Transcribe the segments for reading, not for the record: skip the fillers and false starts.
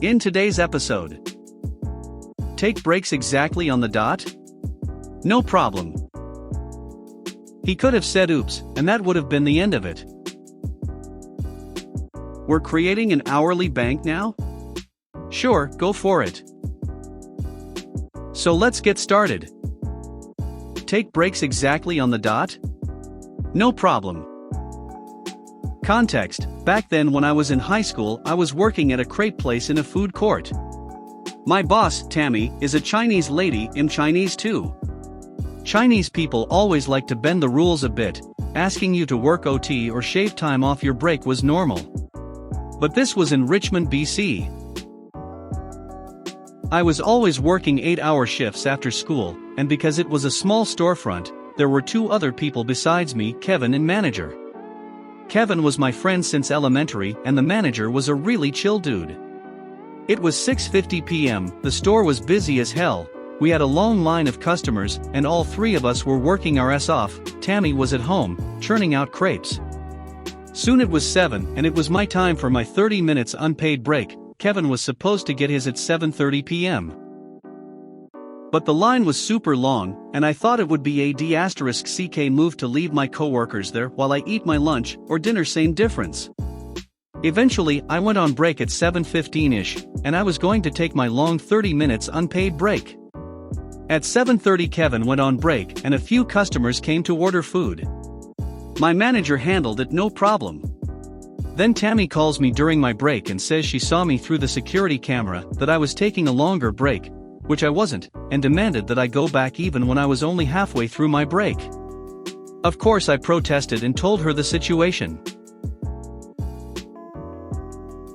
In today's episode, take breaks exactly on the dot? No problem. He could have said oops, and that would have been the end of it. We're creating an hourly bank now? Sure, go for it. So let's get started. Take breaks exactly on the dot? No problem. Context: back then when I was in high school, I was working at a crepe place in a food court. My boss, Tammy, is a Chinese lady. I'm Chinese too. Chinese people always like to bend the rules a bit. Asking you to work OT or shave time off your break was normal. But this was in Richmond, BC. I was always working 8-hour shifts after school, and because it was a small storefront, there were two other people besides me, Kevin and manager. Kevin was my friend since elementary, and the manager was a really chill dude. It was 6:50 p.m., the store was busy as hell. We had a long line of customers, and all three of us were working our ass off. Tammy was at home, churning out crepes. Soon it was 7, and it was my time for my 30 minutes unpaid break. Kevin was supposed to get his at 7:30 p.m. But the line was super long, and I thought it would be a D***ck move to leave my coworkers there while I eat my lunch, or dinner, same difference. Eventually, I went on break at 7:15-ish, and I was going to take my long 30 minutes unpaid break. At 7:30 Kevin went on break and a few customers came to order food. My manager handled it no problem. Then Tammy calls me during my break and says she saw me through the security camera, that I was taking a longer break, which I wasn't, and demanded that I go back even when I was only halfway through my break. Of course I protested and told her the situation.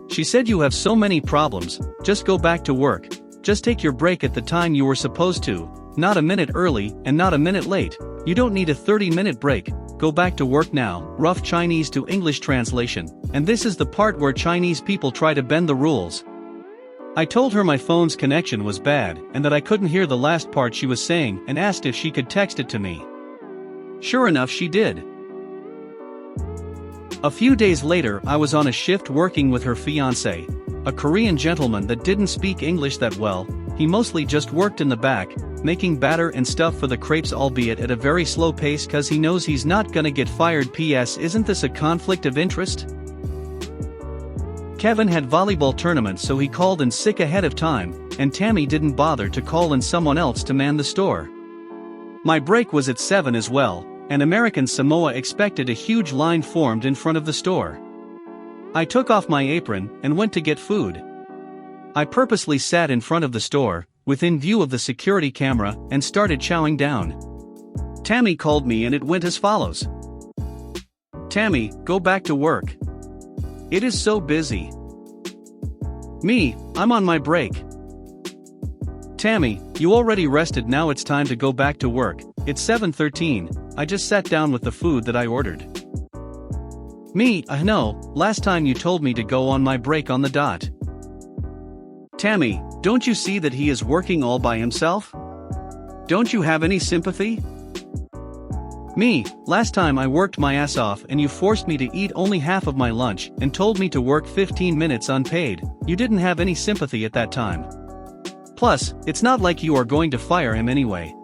She said, "You have so many problems, just go back to work. Just take your break at the time you were supposed to, not a minute early and not a minute late. You don't need a 30-minute break, go back to work now." Rough Chinese to English translation, and this is the part where Chinese people try to bend the rules. I told her my phone's connection was bad and that I couldn't hear the last part she was saying and asked if she could text it to me. Sure enough, she did. A few days later, I was on a shift working with her fiancé, a Korean gentleman that didn't speak English that well. He mostly just worked in the back, making batter and stuff for the crepes, albeit at a very slow pace cause he knows he's not gonna get fired. PS, isn't this a conflict of interest? Kevin had volleyball tournaments, so he called in sick ahead of time, and Tammy didn't bother to call in someone else to man the store. My break was at 7 as well, and American Samoa expected a huge line formed in front of the store. I took off my apron and went to get food. I purposely sat in front of the store, within view of the security camera, and started chowing down. Tammy called me and it went as follows. "Tammy, go back to work. It is so busy." Me, "I'm on my break." Tammy, "You already rested, now it's time to go back to work. It's 7:13, I just sat down with the food that I ordered." Me, "No, last time you told me to go on my break on the dot." Tammy, "Don't you see that he is working all by himself? Don't you have any sympathy?" Me, "Last time I worked my ass off and you forced me to eat only half of my lunch and told me to work 15 minutes unpaid. You didn't have any sympathy at that time. Plus, it's not like you are going to fire him anyway.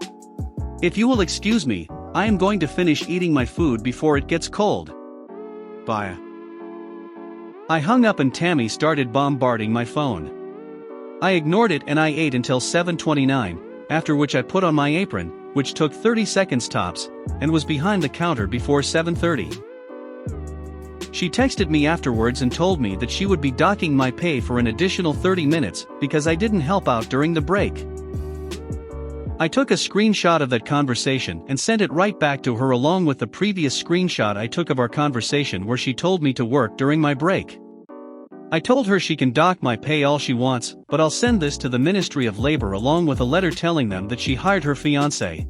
If you will excuse me, I am going to finish eating my food before it gets cold. Bye." I hung up and Tammy started bombarding my phone. I ignored it and I ate until 7:29, after which I put on my apron, which took 30 seconds tops, and was behind the counter before 7:30. She texted me afterwards and told me that she would be docking my pay for an additional 30 minutes because I didn't help out during the break. I took a screenshot of that conversation and sent it right back to her along with the previous screenshot I took of our conversation where she told me to work during my break. I told her she can dock my pay all she wants, but I'll send this to the Ministry of Labor along with a letter telling them that she hired her fiancé.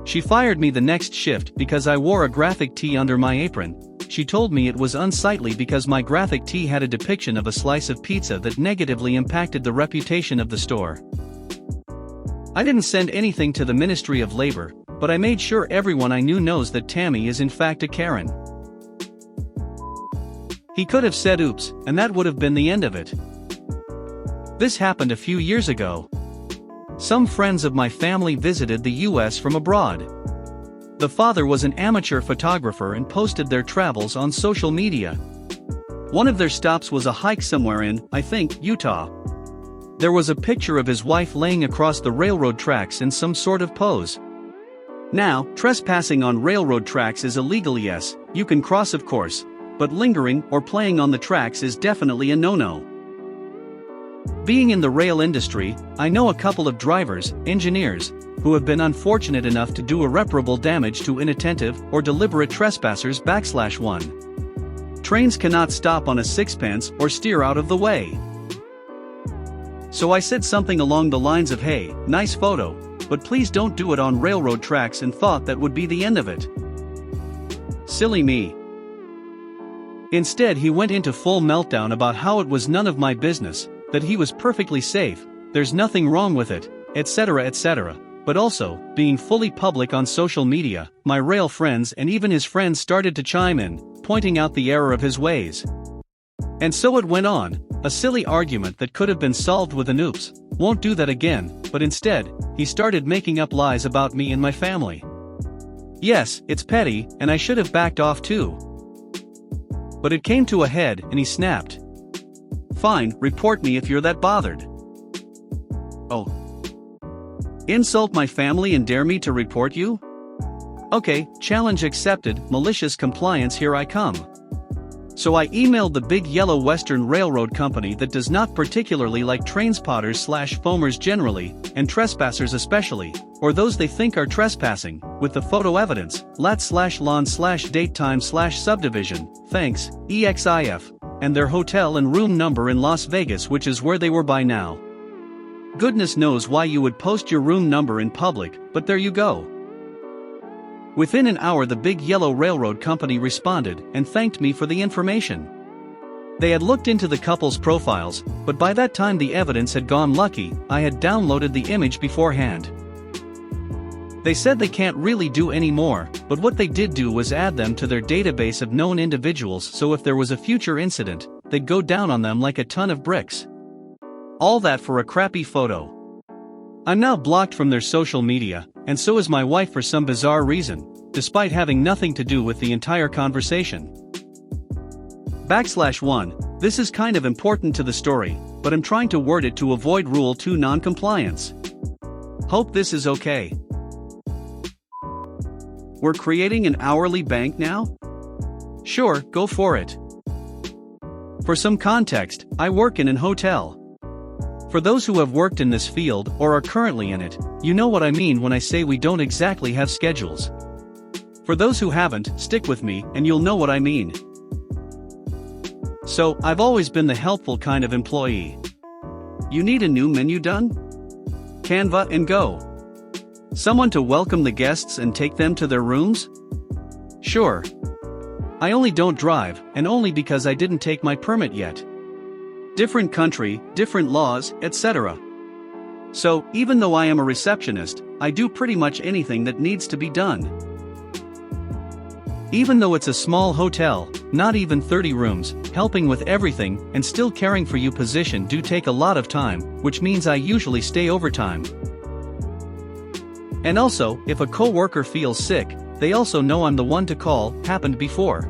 She fired me the next shift because I wore a graphic tee under my apron. She told me it was unsightly because my graphic tee had a depiction of a slice of pizza that negatively impacted the reputation of the store. I didn't send anything to the Ministry of Labor, but I made sure everyone I knew knows that Tammy is in fact a Karen. He could have said oops, and that would have been the end of it. This happened a few years ago. Some friends of my family visited the US from abroad. The father was an amateur photographer and posted their travels on social media. One of their stops was a hike somewhere in, I think, Utah. There was a picture of his wife laying across the railroad tracks in some sort of pose. Now, trespassing on railroad tracks is illegal, yes, you can cross of course, but lingering or playing on the tracks is definitely a no-no. Being in the rail industry, I know a couple of drivers, engineers, who have been unfortunate enough to do irreparable damage to inattentive or deliberate trespassers. /1. Trains cannot stop on a sixpence or steer out of the way. So I said something along the lines of, hey, nice photo, but please don't do it on railroad tracks, and thought that would be the end of it. Silly me. Instead, he went into full meltdown about how it was none of my business, that he was perfectly safe, there's nothing wrong with it, etc., but also, being fully public on social media, my rail friends and even his friends started to chime in, pointing out the error of his ways. And so it went on, a silly argument that could have been solved with an oops, won't do that again, but instead, he started making up lies about me and my family. Yes, it's petty, and I should have backed off too. But it came to a head and he snapped. Fine, report me if you're that bothered. Oh. Insult my family and dare me to report you? Okay, challenge accepted, malicious compliance, here I come. So I emailed the big yellow Western Railroad company that does not particularly like trainspotters/foamers generally, and trespassers especially, or those they think are trespassing, with the photo evidence, lat/lawn/date time/subdivision, thanks, EXIF, and their hotel and room number in Las Vegas, which is where they were by now. Goodness knows why you would post your room number in public, but there you go. Within an hour the big yellow railroad company responded and thanked me for the information. They had looked into the couple's profiles, but by that time the evidence had gone lucky, I had downloaded the image beforehand. They said they can't really do any more, but what they did do was add them to their database of known individuals, so if there was a future incident, they'd go down on them like a ton of bricks. All that for a crappy photo. I'm now blocked from their social media, and so is my wife for some bizarre reason, despite having nothing to do with the entire conversation. /1, this is kind of important to the story, but I'm trying to word it to avoid Rule 2 non-compliance. Hope this is okay. We're creating an hourly bank now? Sure, go for it. For some context, I work in an hotel. For those who have worked in this field or are currently in it, you know what I mean when I say we don't exactly have schedules. For those who haven't, stick with me and you'll know what I mean. So, I've always been the helpful kind of employee. You need a new menu done? Canva and go. Someone to welcome the guests and take them to their rooms? Sure. I only don't drive, and only because I didn't take my permit yet. Different country, different laws, etc. So, even though I am a receptionist, I do pretty much anything that needs to be done. Even though it's a small hotel, not even 30 rooms, helping with everything and still caring for you position do take a lot of time, which means I usually stay overtime. And also, if a co-worker feels sick, they also know I'm the one to call, happened before.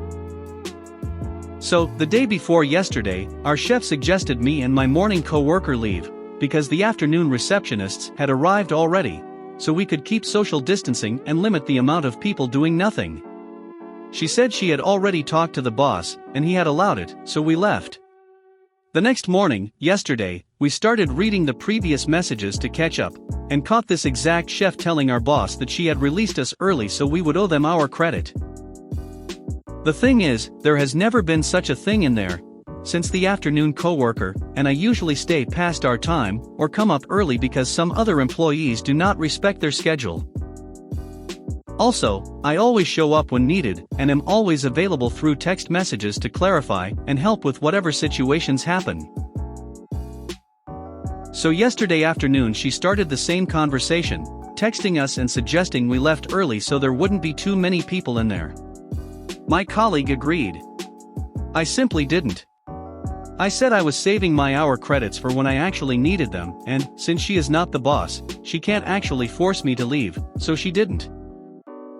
So, the day before yesterday, our chef suggested me and my morning co-worker leave, because the afternoon receptionists had arrived already, so we could keep social distancing and limit the amount of people doing nothing. She said she had already talked to the boss, and he had allowed it, so we left. The next morning, yesterday, we started reading the previous messages to catch up, and caught this exact chef telling our boss that she had released us early so we would owe them our credit. The thing is, there has never been such a thing in there, since the afternoon co-worker, and I usually stay past our time, or come up early because some other employees do not respect their schedule. Also, I always show up when needed, and am always available through text messages to clarify and help with whatever situations happen. So yesterday afternoon she started the same conversation, texting us and suggesting we left early so there wouldn't be too many people in there. My colleague agreed. I simply didn't. I said I was saving my hour credits for when I actually needed them, and, since she is not the boss, she can't actually force me to leave, so she didn't.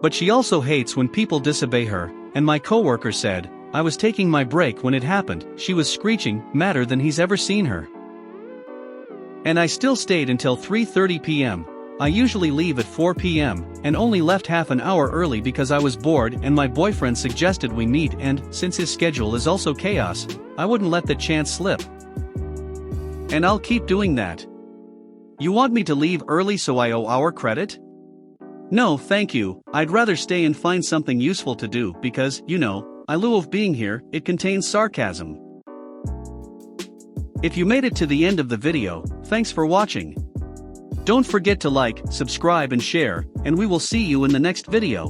But she also hates when people disobey her, and my coworker said, I was taking my break when it happened, she was screeching, madder than he's ever seen her. And I still stayed until 3:30 p.m. I usually leave at 4 p.m., and only left half an hour early because I was bored and my boyfriend suggested we meet, and, since his schedule is also chaos, I wouldn't let the chance slip. And I'll keep doing that. You want me to leave early so I owe hour credit? No thank you, I'd rather stay and find something useful to do because, I lieu of being here, it contains sarcasm. If you made it to the end of the video, thanks for watching. Don't forget to like, subscribe and share, and we will see you in the next video.